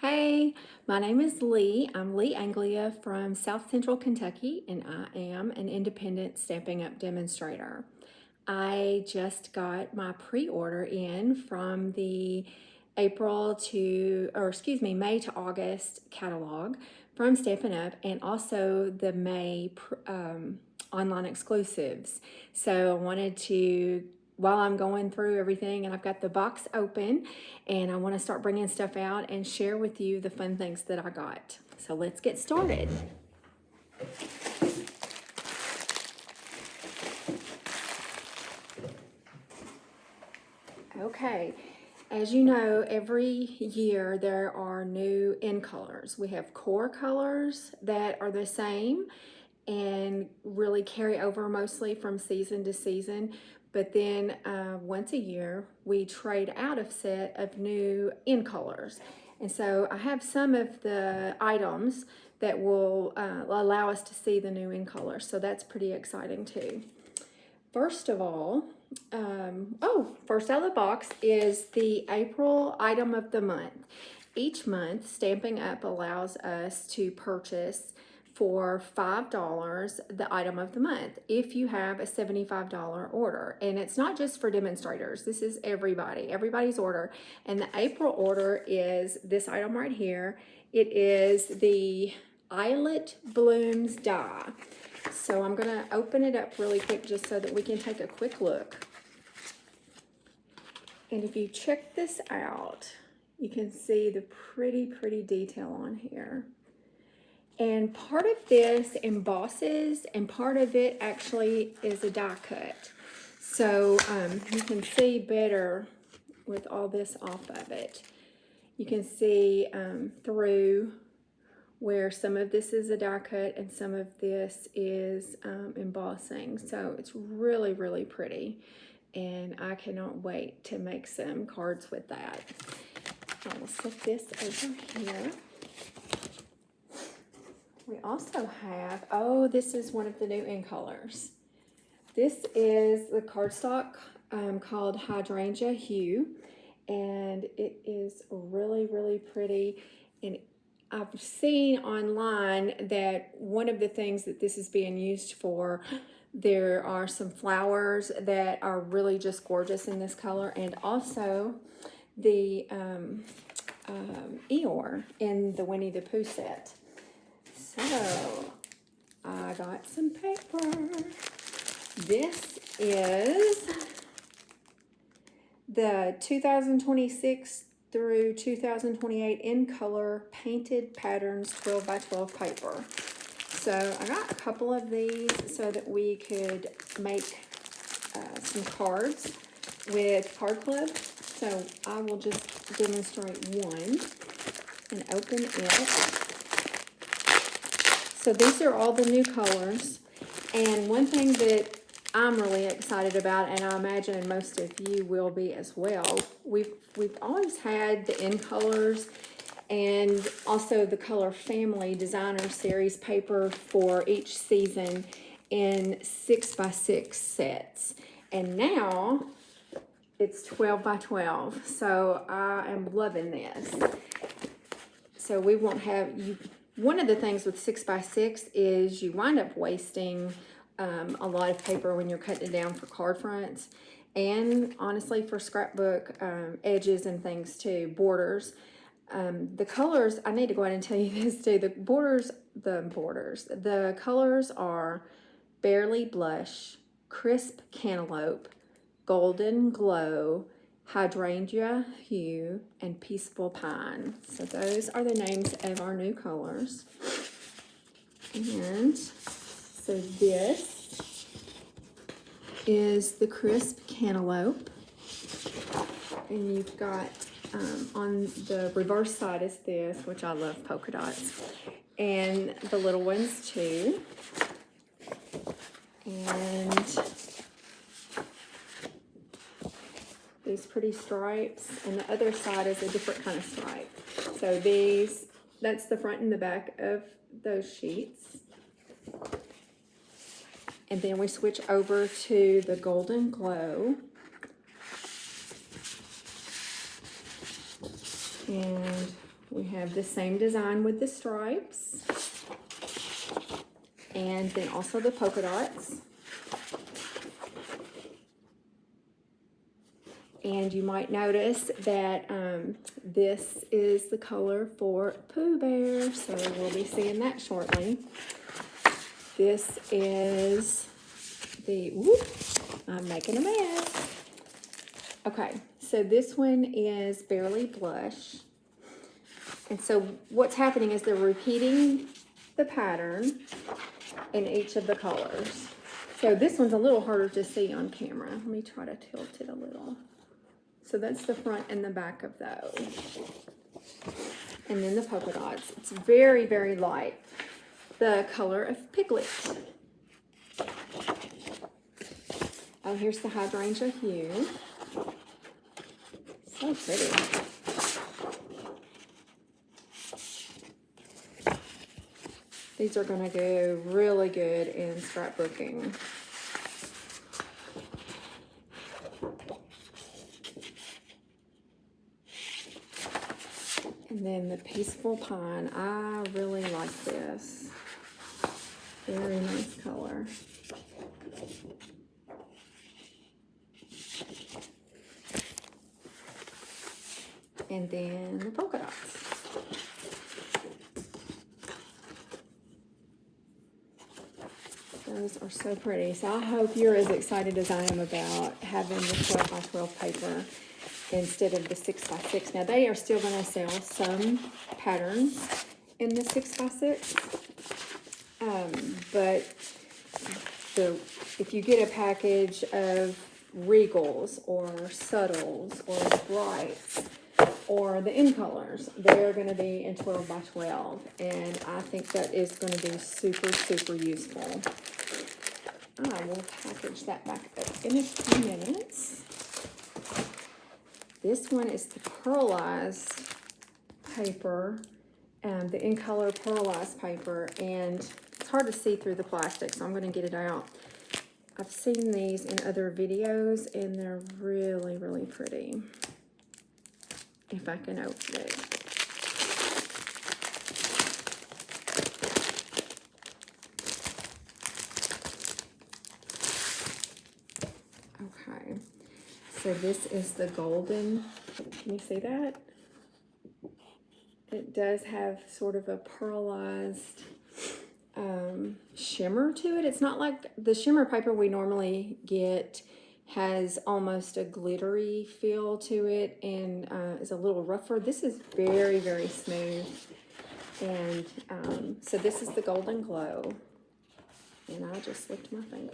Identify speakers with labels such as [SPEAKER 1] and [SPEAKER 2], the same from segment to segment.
[SPEAKER 1] Hey, my name is Lee. I'm Lee Anglia from South Central Kentucky, and I am an independent Stampin' Up demonstrator. I just got my pre-order in from the May to August catalog from Stampin' Up, and also the May online exclusives. So I wanted to, while I'm going through everything and I've got the box open and I want to start bringing stuff out and share with you the fun things that I got. So let's get started. Okay, as you know, every year there are new in colors. We have core colors that are the same and really carry over mostly from season to season. But then once a year, we trade out a set of new in colors. And so I have some of the items that will allow us to see the new in colors. So that's pretty exciting too. First of all, first out of the box is the April item of the month. Each month, Stampin' Up allows us to purchase for $5 the item of the month if you have a $75 order. And it's not just for demonstrators. This is everybody's order. And the April order is this item right here. It is the Eyelet Blooms die. So I'm going to open it up really quick just so that we can take a quick look. And if you check this out, you can see the pretty detail on here. And part of this embosses and part of it actually is a die cut. So you can see better with all this off of it. You can see through where some of this is a die cut and some of this is embossing. So it's really pretty. And I cannot wait to make some cards with that. I will set this over here. We also have, this is one of the new in colors. This is the cardstock called Hydrangea Hue, and it is really pretty. And I've seen online that one of the things that this is being used for, there are some flowers that are really just gorgeous in this color, and also the Eeyore in the Winnie the Pooh set. So, I got some paper. This is the 2026 through 2028 in color painted patterns 12 by 12 paper. So, I got a couple of these so that we could make some cards with Card Club. So, I will just demonstrate one and open it. So these are all the new colors, and one thing that I'm really excited about, and I imagine most of you will be as well, we've always had the in colors and also the Color Family Designer Series paper for each season in 6x6 sets, and now it's 12 by 12. So I am loving this. So we won't have you. One of the things with 6x6 is you wind up wasting a lot of paper when you're cutting it down for card fronts, and honestly for scrapbook edges and things too, borders. The colors, I need to go ahead and tell you this too, the colors are Barely Blush, Crisp Cantaloupe, Golden Glow, Hydrangea Hue, and Peaceful Pine. So those are the names of our new colors. And so this is the Crisp Cantaloupe. And you've got on the reverse side is this, which I love polka dots. And the little ones too. And these pretty stripes, and the other side is a different kind of stripe. So that's the front and the back of those sheets. And then we switch over to the Golden Glow. And We have the same design with the stripes. And then also the polka dots. And you might notice that this is the color for Pooh Bear, so we'll be seeing that shortly. This is the, whoop, I'm making a mess. Okay, so this one is Barely Blush. And so what's happening is they're repeating the pattern in each of the colors. So this one's a little harder to see on camera. Let me try to tilt it a little. So that's the front and the back of those. And then the polka dots. It's very, very light. The color of Piglet. Oh, here's the hydrangea hue. So pretty. These are going to go really good in scrapbooking. And then the Peaceful Pine. I really like this. Very nice color. And then the polka dots. Those are so pretty. So I hope you're as excited as I am about having the 12 by 12 paper instead of the 6 by 6. Now they are still going to sell some patterns in the 6 by 6. But if you get a package of Regals or Subtles or Brights or the In Colors, they're going to be in 12 by 12. And I think that is going to be super, super useful. I will package that back up in a few minutes. This one is the pearlized paper, the In Color pearlized paper, and it's hard to see through the plastic, so I'm going to get it out. I've seen these in other videos, and they're really, really pretty. If I can open it. Okay, so this is the golden, can you see that? It does have sort of a pearlized shimmer to it. It's not like the shimmer paper we normally get has almost a glittery feel to it and is a little rougher. This is very, very smooth. And so this is the Golden Glow. And I just licked my finger.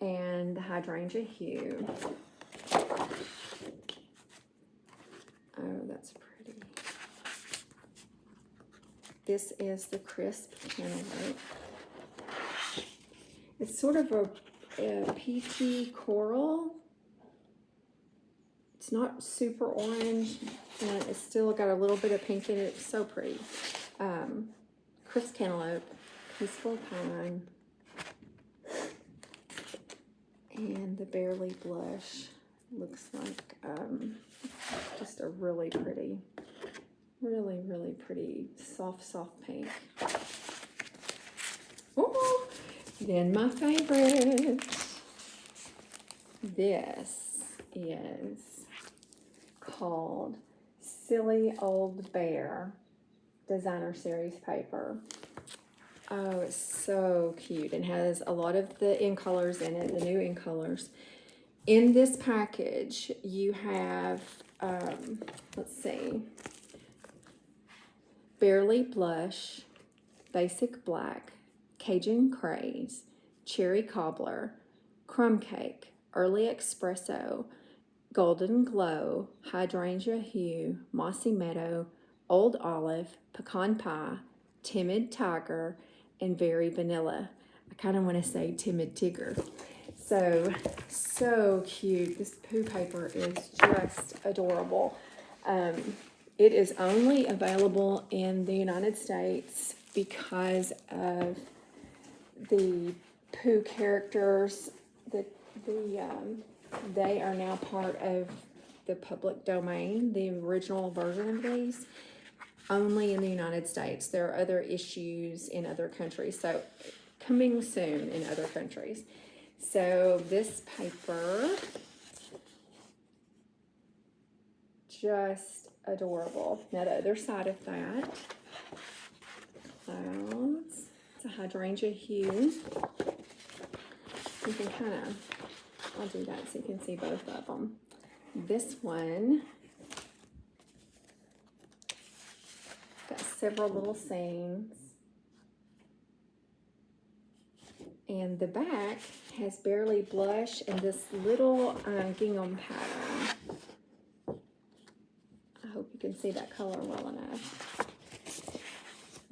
[SPEAKER 1] And the Hydrangea Hue. Oh, that's pretty. This is the Crisp Cantaloupe. It's sort of a peachy coral. It's not super orange, and it's still got a little bit of pink in it. It's so pretty. Crisp Cantaloupe, Peaceful Pine, and the Barely Blush looks like just a really pretty, really, really pretty soft pink. Ooh. Then my favorite. This is called Silly Old Bear Designer Series paper. Oh, it's so cute and has a lot of the In Colors in it, the new In Colors. In this package, you have, let's see, Barely Blush, Basic Black, Cajun Craze, Cherry Cobbler, Crumb Cake, Early Espresso, Golden Glow, Hydrangea Hue, Mossy Meadow, Old Olive, Pecan Pie, Timid Tiger, and Very Vanilla. I kind of want to say Timid Tigger. So cute. This Pooh paper is just adorable. It is only available in the United States because of the Pooh characters. They are now part of the public domain, the original version of these, only in the United States. There are other issues in other countries, so coming soon in other countries. So this paper, just adorable. Now the other side of that, clouds. It's a hydrangea hue. You can kind of, I'll do that so you can see both of them. This one got several little scenes. And the back has Barely Blush and this little gingham pattern. I hope you can see that color well enough.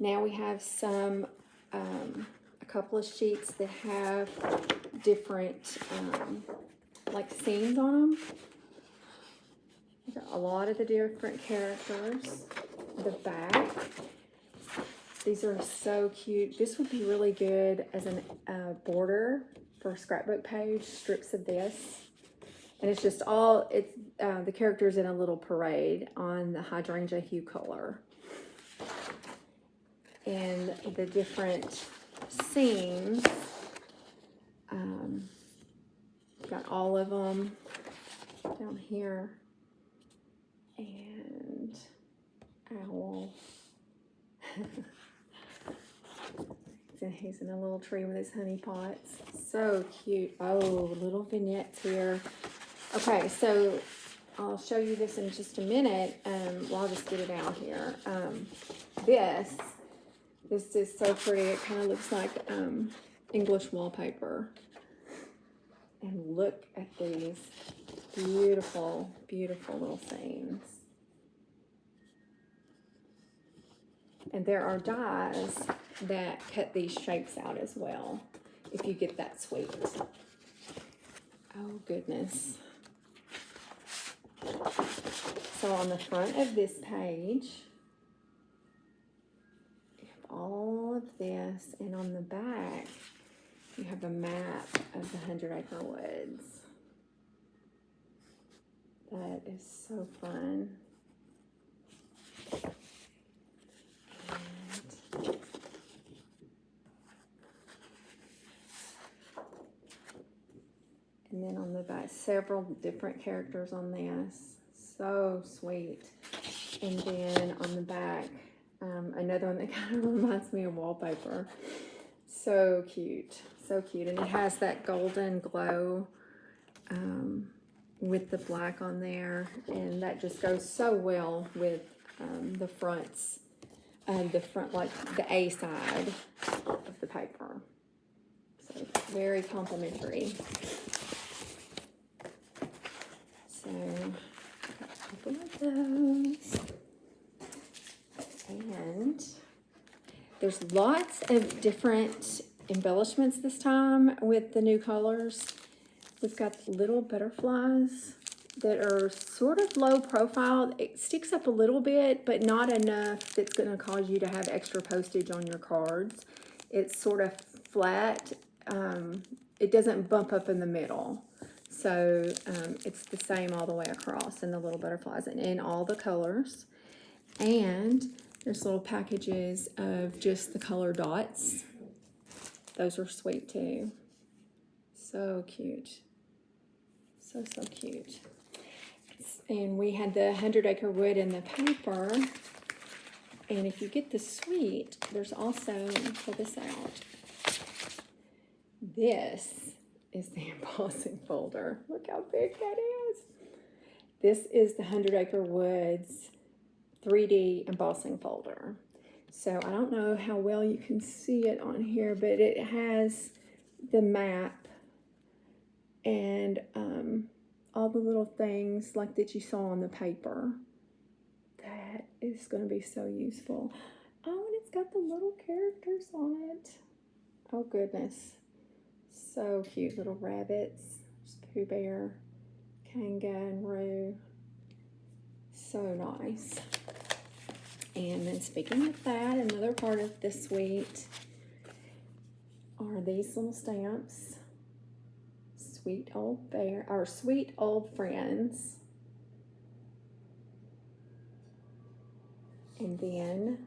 [SPEAKER 1] Now we have some, a couple of sheets that have different, like scenes on them. A lot of the different characters. The back. These are so cute. This would be really good as a border for a scrapbook page, strips of this. And it's just all, it's the characters in a little parade on the hydrangea hue color. And the different scenes, got all of them down here. And owl. He's in a little tree with his honey pots. So cute. Oh, little vignettes here. Okay, so I'll show you this in just a minute. Well, I'll just get it out here. This is so pretty. It kind of looks like English wallpaper. And look at these beautiful, beautiful little scenes. And there are dies that cut these shapes out as well, if you get that sweet. Oh, goodness. So on the front of this page, you have all of this, and on the back, you have a map of the 100 Acre Woods. That is so fun. And then on the back, several different characters on this. So sweet. And then on the back, another one that kind of reminds me of wallpaper. So cute. So cute. And it has that golden glow with the black on there. And that just goes so well with the fronts. The front, like the A side of the paper. So it's very complimentary. So, got a couple of those. And there's lots of different embellishments this time with the new colors. We've got little butterflies that are sort of low profile. It sticks up a little bit, but not enough that's going to cause you to have extra postage on your cards. It's sort of flat. It doesn't bump up in the middle. So it's the same all the way across, and the little butterflies and in all the colors. And there's little packages of just the color dots. Those are sweet too. So cute. So, so cute. And we had the 100 Acre Wood in the paper. And if you get the sweet, there's also, let me pull this out. This is the embossing folder. Look how big that is. This is the 100 Acre Woods 3D embossing folder. So I don't know how well you can see it on here, but it has the map and all the little things like that you saw on the paper. That is going to be so useful. Oh, and it's got the little characters on it. Oh, goodness. So cute. Little rabbits. There's Pooh Bear, Kanga, and Roo. So nice. And then speaking of that, another part of the suite are these little stamps. Sweet Old Bear, or Sweet Old Friends. And then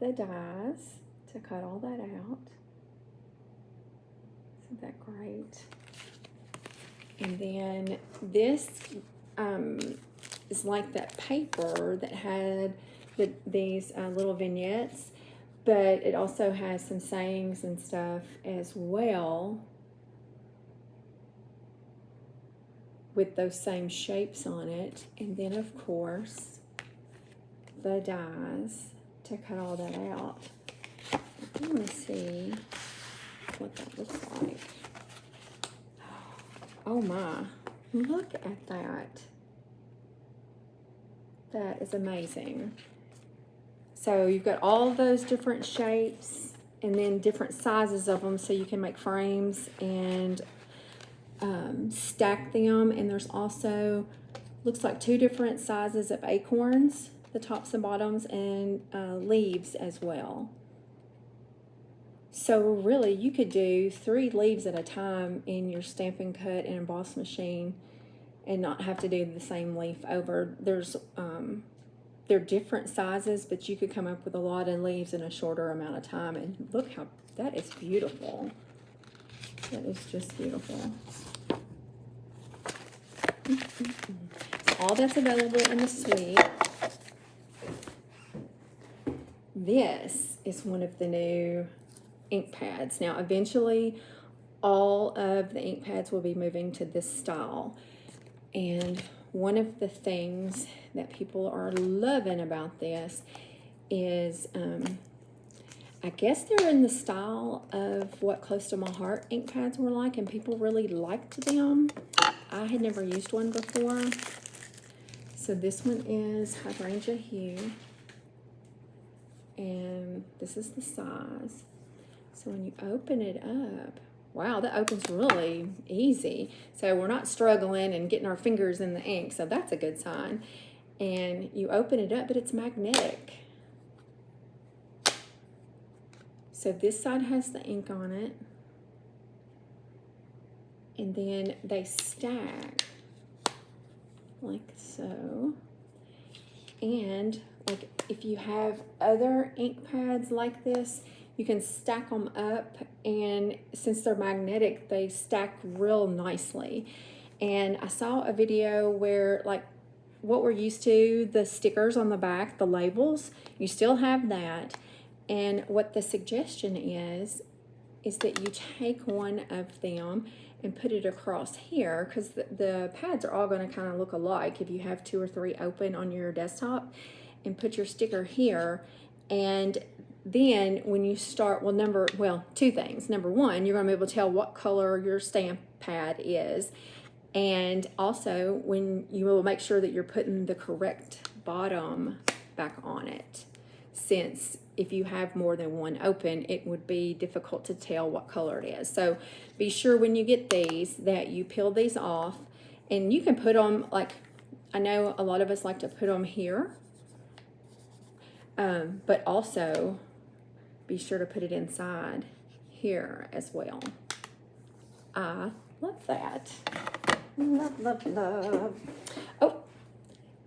[SPEAKER 1] the dies to cut all that out. Isn't that great? And then this is like that paper that had these little vignettes, but it also has some sayings and stuff as well with those same shapes on it. And then of course the dies to cut all that out. I want to see what that looks like. Oh my, look at that. That is amazing. So you've got all those different shapes and then different sizes of them, so you can make frames and stack them. And there's also, looks like 2 different sizes of acorns, the tops and bottoms, and leaves as well. So really you could do 3 leaves at a time in your Stampin' Cut and Emboss machine and not have to do the same leaf over. They're different sizes, but you could come up with a lot of leaves in a shorter amount of time. And look how, that is beautiful. That is just beautiful. So all that's available in the suite. This is one of the new ink pads. Now eventually all of the ink pads will be moving to this style, and one of the things that people are loving about this is I guess they're in the style of what Close to My Heart ink pads were like, and people really liked them. I had never used one before. So this one is Hydrangea Hue, and this is the size. So when you open it up, wow, that opens really easy. So we're not struggling and getting our fingers in the ink, so that's a good sign. And you open it up, but it's magnetic. So this side has the ink on it. And then they stack like so. And like if you have other ink pads like this, you can stack them up, and since they're magnetic, they stack real nicely. And I saw a video where, like, what we're used to, the stickers on the back, the labels, you still have that. And what the suggestion is that you take one of them and put it across here, because the pads are all going to kind of look alike if you have 2 or 3 open on your desktop, and put your sticker here. And then when you start, well, 2 things. Number 1, you're going to be able to tell what color your stamp pad is. And also, when you will make sure that you're putting the correct bottom back on it. Since if you have more than one open, it would be difficult to tell what color it is. So be sure when you get these that you peel these off, and you can put them, like, I know a lot of us like to put them here. But also be sure to put it inside here as well. I love that. Love, love, love. Oh,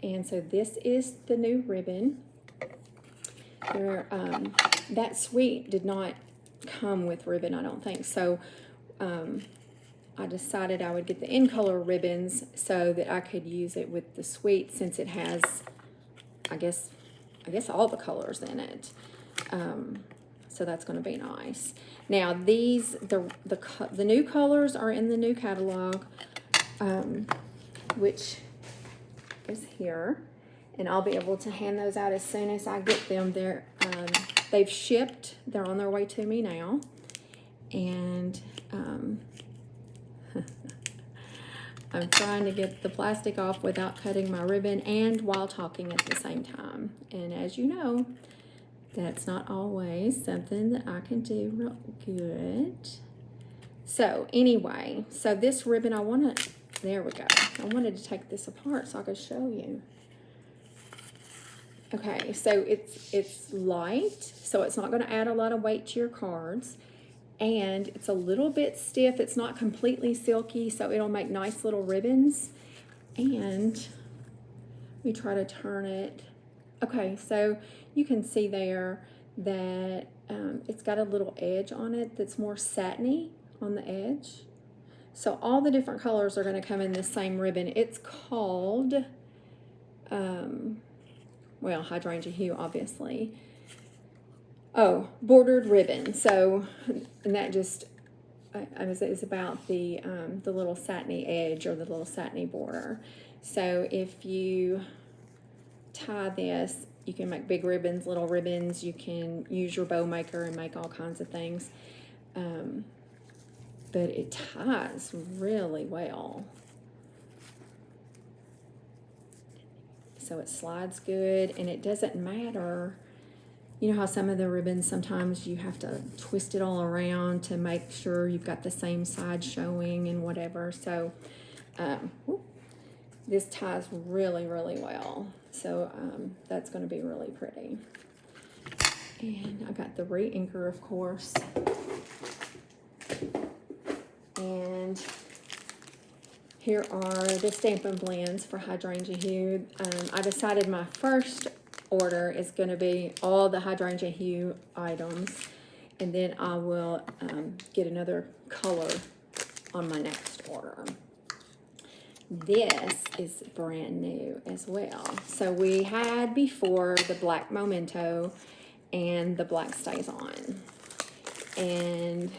[SPEAKER 1] and so this is the new ribbon. That suite did not come with ribbon, I don't think. So I decided I would get the in color ribbons so that I could use it with the suite, since it has, I guess all the colors in it. So that's going to be nice. Now these, the new colors are in the new catalog, which is here, and I'll be able to hand those out as soon as I get them. They've shipped. They're on their way to me now, and I'm trying to get the plastic off without cutting my ribbon and while talking at the same time. And as you know, that's not always something that I can do real good. So anyway, so this ribbon, there we go. I wanted to take this apart so I could show you. Okay, so it's light, so it's not going to add a lot of weight to your cards. And it's a little bit stiff. It's not completely silky, so it'll make nice little ribbons. And we try to turn it. Okay, so you can see there that it's got a little edge on it that's more satiny on the edge. So all the different colors are going to come in the same ribbon. It's called, well, hydrangea hue, obviously. Oh, bordered ribbon. So, and that just, is about the little satiny edge or the little satiny border. So if you tie this, you can make big ribbons, little ribbons. You can use your bow maker and make all kinds of things. But it ties really well. So it slides good, and it doesn't matter. You know how some of the ribbons, sometimes you have to twist it all around to make sure you've got the same side showing and whatever. So this ties really, really well. So that's going to be really pretty. And I got the re-inker, of course. And here are the Stampin' Blends for Hydrangea Hue. I decided my first order is going to be all the Hydrangea Hue items, and then I will get another color on my next order. This is brand new as well. So we had before the black Memento and the black Stays On, and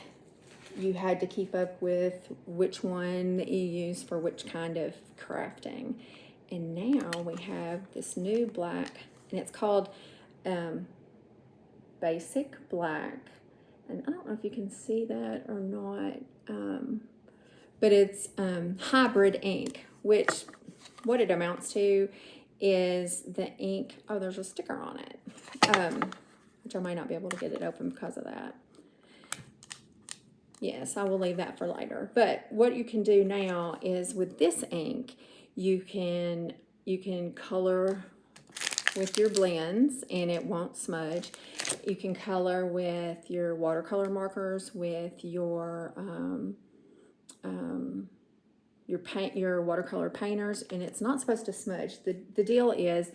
[SPEAKER 1] you had to keep up with which one that you use for which kind of crafting. And now we have this new black, and it's called Basic Black. And I don't know if you can see that or not, but it's hybrid ink, which what it amounts to is the ink. Oh, there's a sticker on it, which I might not be able to get it open because of that. Yes, I will leave that for later. But what you can do now is with this ink, you can color with your blends and it won't smudge. You can color with your watercolor markers, with your watercolor painters, and it's not supposed to smudge. The deal is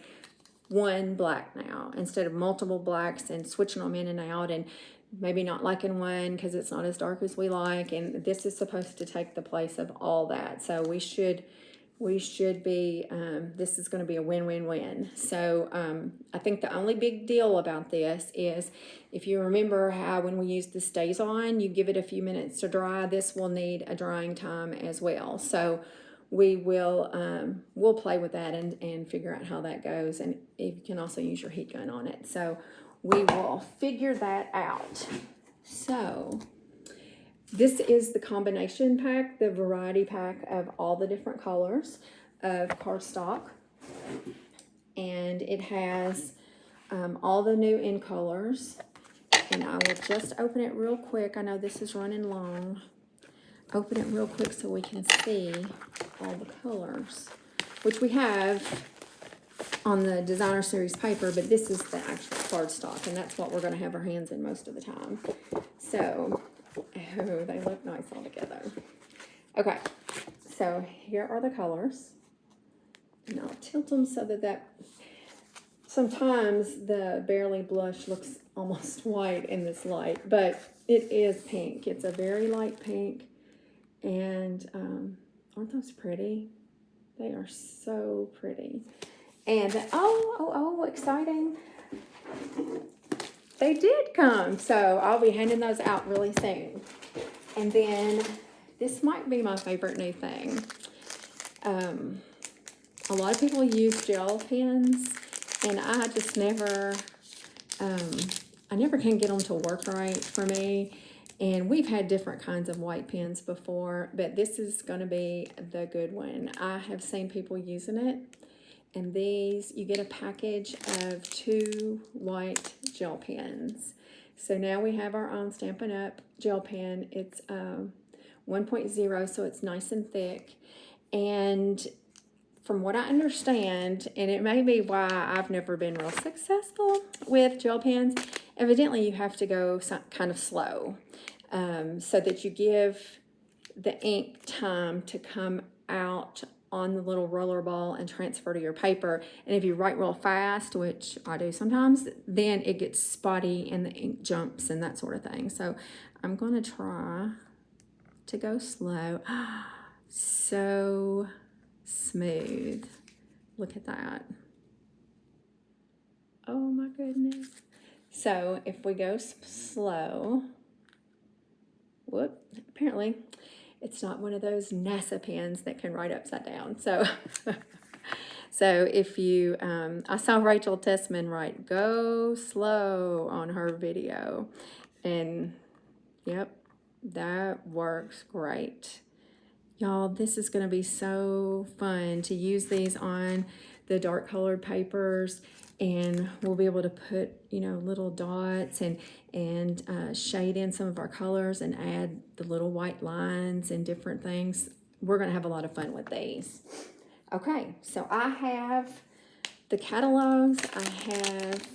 [SPEAKER 1] one black now instead of multiple blacks and switching them in and out, and maybe not liking one because it's not as dark as we like, and this is supposed to take the place of all that. So we should be, this is going to be a win-win-win. So I think the only big deal about this is, if you remember how when we use the Stays On, you give it a few minutes to dry, this will need a drying time as well. So we will we'll play with that and figure out how that goes, and you can also use your heat gun on it. So we will figure that out. So this is the combination pack, the variety pack of all the different colors of cardstock. And it has all the new in colors. And I will just open it real quick. I know this is running long. Open it real quick so we can see all the colors, which we have on the designer series paper, but this is the actual cardstock, and that's what we're going to have our hands in most of the time. So, oh, they look nice all together. Okay, so here are the colors, and I'll tilt them so that sometimes the Barely Blush looks almost white in this light, but it is pink. It's a very light pink, and aren't those pretty? They are so pretty. And oh, exciting. They did come. So I'll be handing those out really soon. And then this might be my favorite new thing. A lot of people use gel pens, and I just never, I never can get them to work right for me. And we've had different kinds of white pens before, but this is going to be the good one. I have seen people using it. And these, you get a package of 2 white gel pens. So now we have our own Stampin' Up gel pen. It's 1.0, so it's nice and thick. And from what I understand, and it may be why I've never been real successful with gel pens, evidently you have to go kind of slow so that you give the ink time to come out on the little roller ball and transfer to your paper. And if you write real fast, which I do sometimes, then it gets spotty and the ink jumps and that sort of thing. So I'm going to try to go slow. So smooth. Look at that. Oh my goodness. So if we go slow, whoop, apparently it's not one of those NASA pens that can write upside down. So, so if you, I saw Rachel Tessman write "go slow" on her video, and yep, that works great. Y'all, this is going to be so fun to use these on the dark colored papers, and we'll be able to put, you know, little dots and shade in some of our colors and add the little white lines and different things. We're going to have a lot of fun with these. Okay, so I have the catalogs. I have,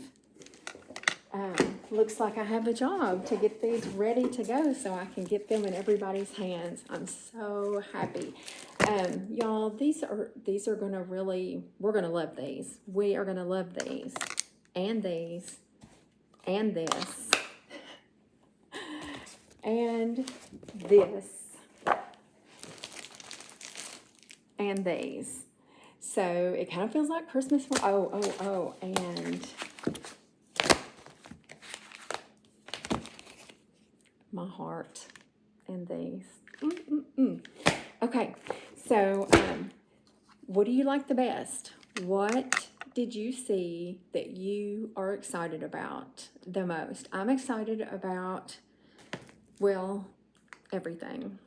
[SPEAKER 1] looks like I have a job to get these ready to go so I can get them in everybody's hands. I'm so happy. Y'all, these are gonna really, we're gonna love these. We are gonna love these and these and this and this and these. So it kind of feels like Christmas. And my heart and these. Okay, so what do you like the best? What did you see that you are excited about the most? I'm excited about, well, everything.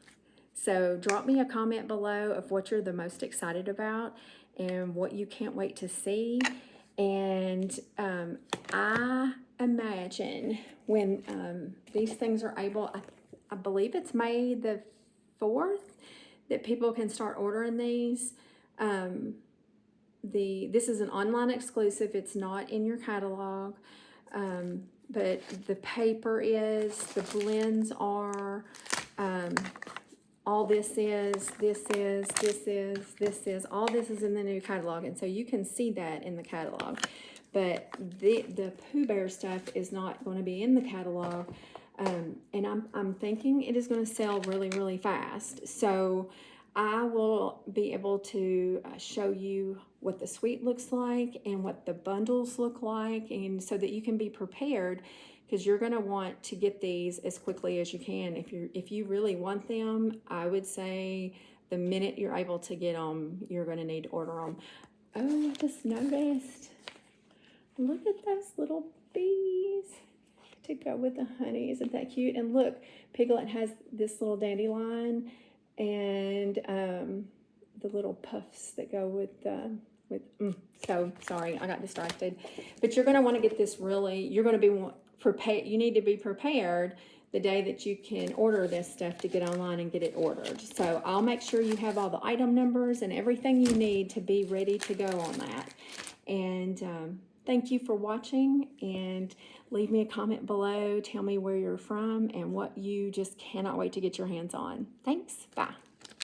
[SPEAKER 1] So drop me a comment below of what you're the most excited about and what you can't wait to see. And I imagine when these things are able, I believe it's May the 4th that people can start ordering these. This is an online exclusive. It's not in your catalog, but the paper is, the blends are, all this is, all this is in the new catalog, and so you can see that in the catalog. But the Pooh Bear stuff is not going to be in the catalog, and I'm thinking it is going to sell really, really fast. So I will be able to show you what the suite looks like and what the bundles look like, and so that you can be prepared, because you're going to want to get these as quickly as you can. If you really want them, I would say the minute you're able to get them, you're going to need to order them. Oh, I just noticed. Look at those little bees to go with the honey. Isn't that cute? And look, Piglet has this little dandelion and the little puffs that go with so sorry, I got distracted. But you're going to want to get this really, you're going to be prepared. You need to be prepared the day that you can order this stuff to get online and get it ordered. So I'll make sure you have all the item numbers and everything you need to be ready to go on that. And thank you for watching, and leave me a comment below. Tell me where you're from and what you just cannot wait to get your hands on. Thanks. Bye.